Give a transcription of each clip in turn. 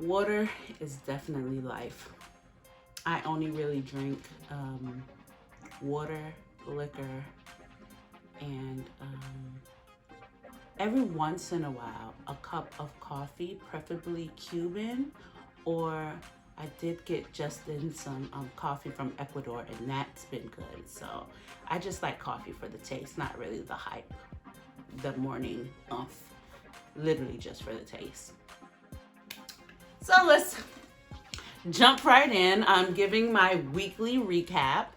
Water is definitely life. I only really drink water, liquor, and every once in a while, a cup of coffee, preferably Cuban, or I did get Justin some coffee from Ecuador, and that's been good. So I just like coffee for the taste, not really the hype, the morning off, literally just for the taste. So let's jump right in. I'm giving my weekly recap,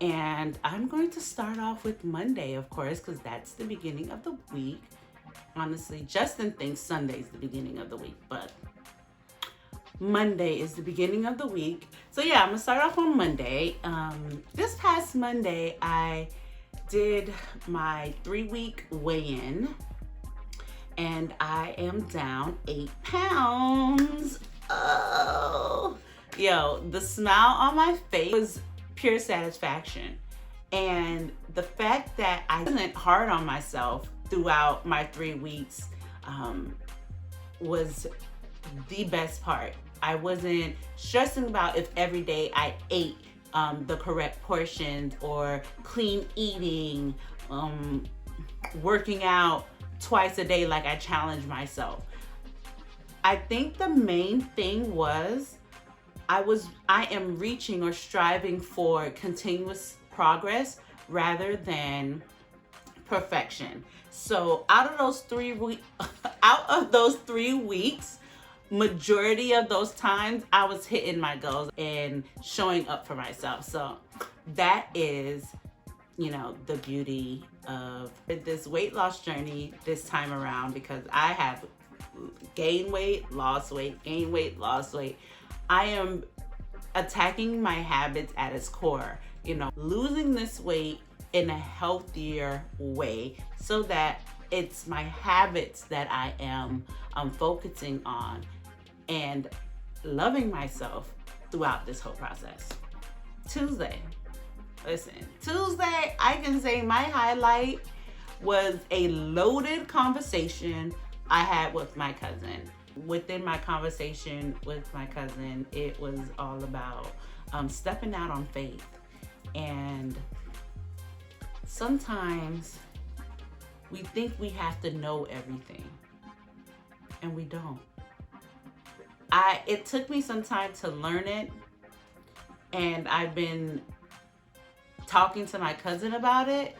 and I'm going to start off with Monday, of course, because that's the beginning of the week. Honestly, Justin thinks Sunday's the beginning of the week, but Monday is the beginning of the week. So yeah, I'm gonna start off on Monday. This past Monday, I did my 3-week weigh-in, and I am down 8 pounds. Oh, yo, the smile on my face was pure satisfaction. And the fact that I wasn't hard on myself throughout my 3 weeks was the best part. I wasn't stressing about if every day I ate the correct portions or clean eating, working out twice a day like I challenged myself. I think the main thing was I am reaching or striving for continuous progress rather than perfection. So out of those 3 weeks, majority of those times I was hitting my goals and showing up for myself. So that is, the beauty of this weight loss journey this time around, because I have gained weight, lost weight, gain weight, lost weight. I am attacking my habits at its core, losing this weight in a healthier way so that it's my habits that I am focusing on and loving myself throughout this whole process. Tuesday, I can say my highlight was a loaded conversation I had with my cousin. Within my conversation with my cousin, it was all about stepping out on faith. And sometimes we think we have to know everything, and we don't. It took me some time to learn it, and I've been talking to my cousin about it.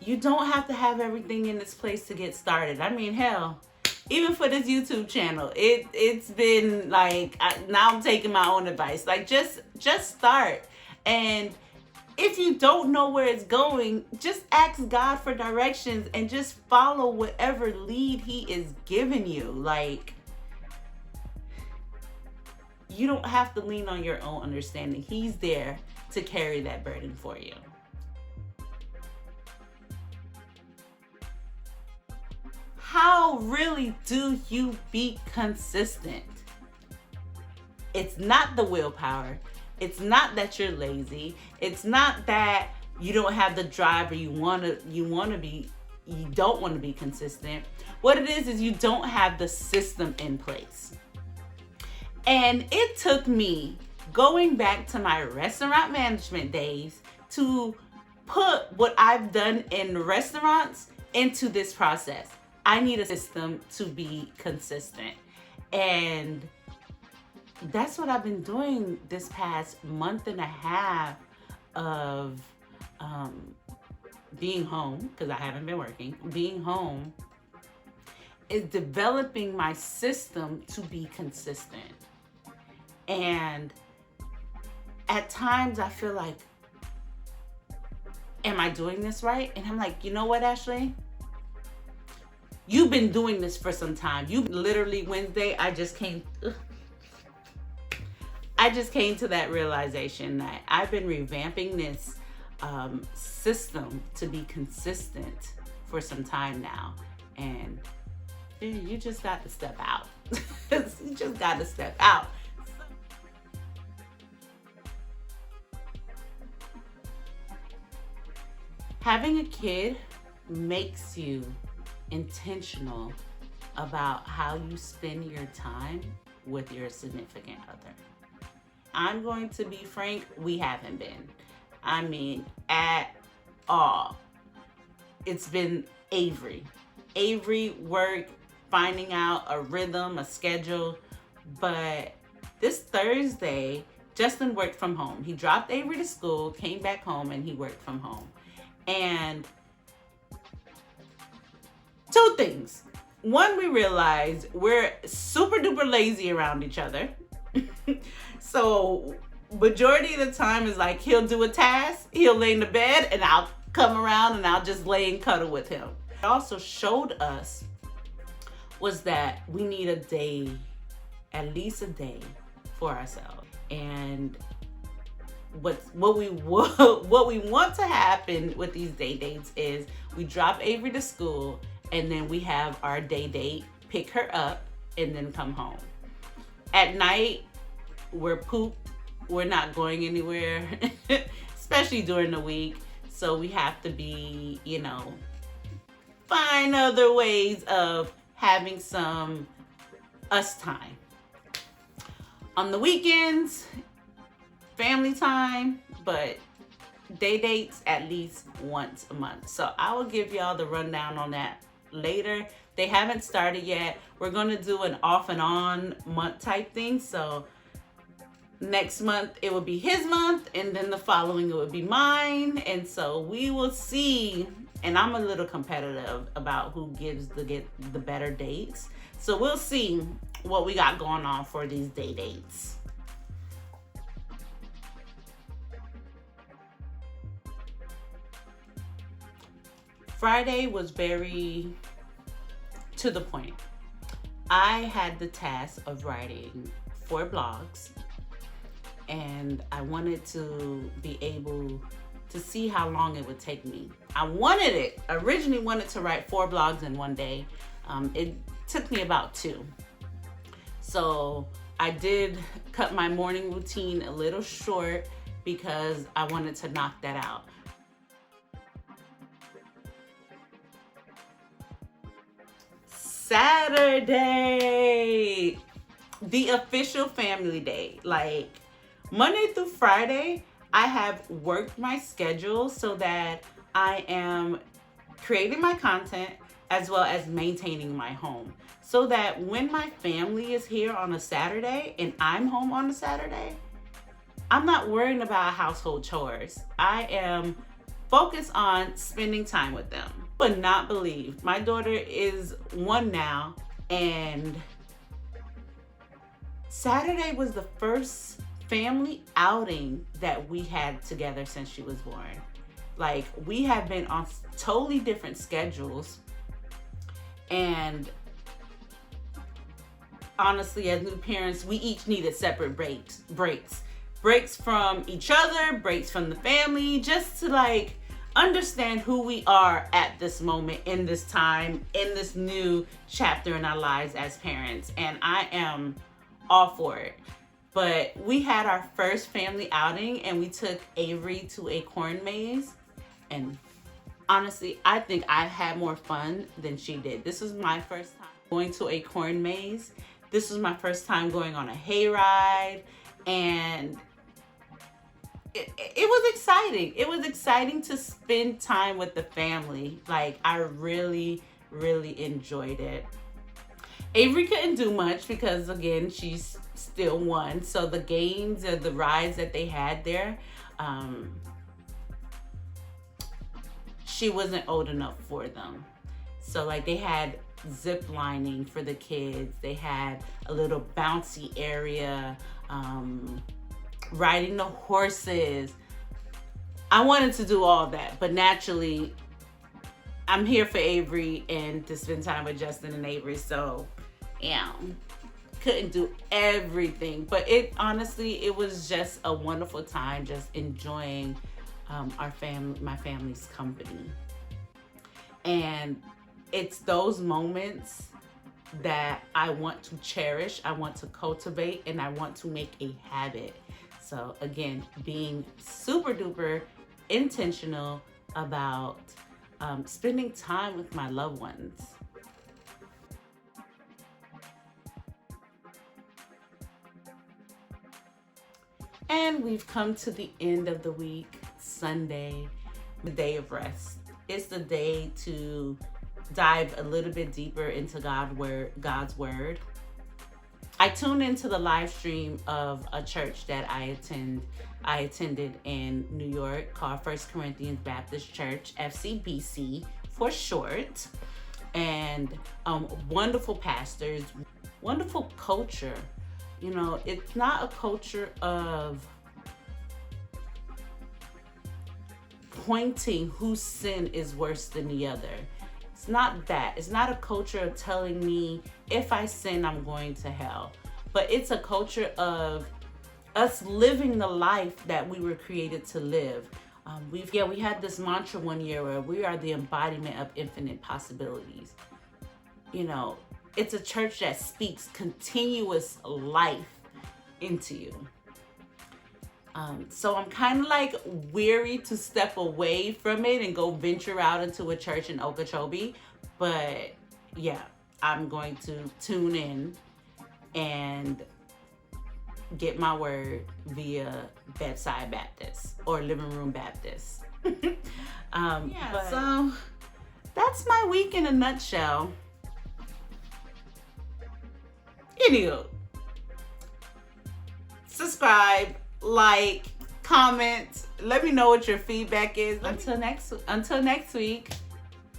You don't have to have everything in its place to get started. I mean, hell, even for this YouTube channel, it's been like, now I'm taking my own advice. Like, just start. And if you don't know where it's going, just ask God for directions and just follow whatever lead He is giving you. Like, you don't have to lean on your own understanding. He's there to carry that burden for you. How really do you be consistent? It's not the willpower. It's not that you're lazy. It's not that you don't have the drive or you don't want to be consistent. What it is you don't have the system in place. And it took me going back to my restaurant management days to put what I've done in restaurants into this process. I need a system to be consistent. And that's what I've been doing this past month and a half of being home, because I haven't been working. Being home is developing my system to be consistent. And at times I feel like, am I doing this right? And I'm like, you know what, Ashley? You've been doing this for some time. You literally, Wednesday, I just came to that realization that I've been revamping this system to be consistent for some time now. And you just got to step out. You just got to step out. Having a kid makes you intentional about how you spend your time with your significant other. I'm going to be frank, we haven't been. I mean, at all. It's been Avery. Avery, work, finding out a rhythm, a schedule. But this Thursday, Justin worked from home. He dropped Avery to school, came back home, and he worked from home. And two things. One, we realized we're super duper lazy around each other. So majority of the time is like he'll do a task, he'll lay in the bed, and I'll come around and I'll just lay and cuddle with him. It also showed us was that we need a day, at least a day, for ourselves. And what we want to happen with these day dates is we drop Avery to school, and then we have our day date, pick her up, and then come home. At night, we're pooped. We're not going anywhere, especially during the week. So we have to be, find other ways of having some us time. On the weekends, family time, but day dates at least once a month. So I will give y'all the rundown on that later. They haven't started yet. We're going to do an off and on month type thing. So next month it will be his month, and then the following it would be mine. And so we will see. And I'm a little competitive about who gives the better dates. So we'll see what we got going on for these day dates. Friday was very to the point. I had the task of writing 4 blogs, and I wanted to be able to see how long it would take me. I originally wanted to write 4 blogs in one day. It took me about 2. So I did cut my morning routine a little short because I wanted to knock that out. Saturday, the official family day. Like Monday through Friday, I have worked my schedule so that I am creating my content as well as maintaining my home. So that when my family is here on a Saturday and I'm home on a Saturday, I'm not worrying about household chores. I am focused on spending time with them. Would not believe my daughter is 1 now, and Saturday was the first family outing that we had together since she was born. Like, we have been on totally different schedules, and honestly, as new parents, we each needed separate breaks from each other, breaks from the family, just to understand who we are at this moment, in this time, in this new chapter in our lives as parents. And I am all for it. But we had our first family outing, and we took Avery to a corn maze. And honestly, I think I had more fun than she did. This was my first time going to a corn maze. This was my first time going on a hayride, and it was exciting. It was exciting to spend time with the family. Like, I really, really enjoyed it. Avery couldn't do much because, again, she's still 1. So the games and the rides that they had there, she wasn't old enough for them. So they had zip lining for the kids. They had a little bouncy area, riding the horses. I wanted to do all that, but naturally, I'm here for Avery and to spend time with Justin and Avery. So, couldn't do everything, but honestly, it was just a wonderful time, just enjoying my family's company. And it's those moments that I want to cherish, I want to cultivate, and I want to make a habit. So again, being super duper intentional about spending time with my loved ones. And we've come to the end of the week, Sunday, the day of rest. It's the day to dive a little bit deeper into God's word. I tuned into the live stream of a church that I attended in New York called First Corinthians Baptist Church, FCBC for short. And wonderful pastors, wonderful culture. You know, it's not a culture of pointing whose sin is worse than the other. It's not that. It's not a culture of telling me if I sin, I'm going to hell. But it's a culture of us living the life that we were created to live. We had this mantra one year where we are the embodiment of infinite possibilities. You know, it's a church that speaks continuous life into you. So I'm kind of like weary to step away from it and go venture out into a church in Okeechobee. But yeah, I'm going to tune in and get my word via Bedside Baptist or Living Room Baptist. So that's my week in a nutshell. Anywho, subscribe, like, comment, let me know what your feedback is. Until next week,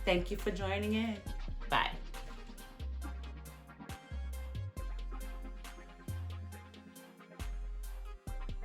thank you for joining in.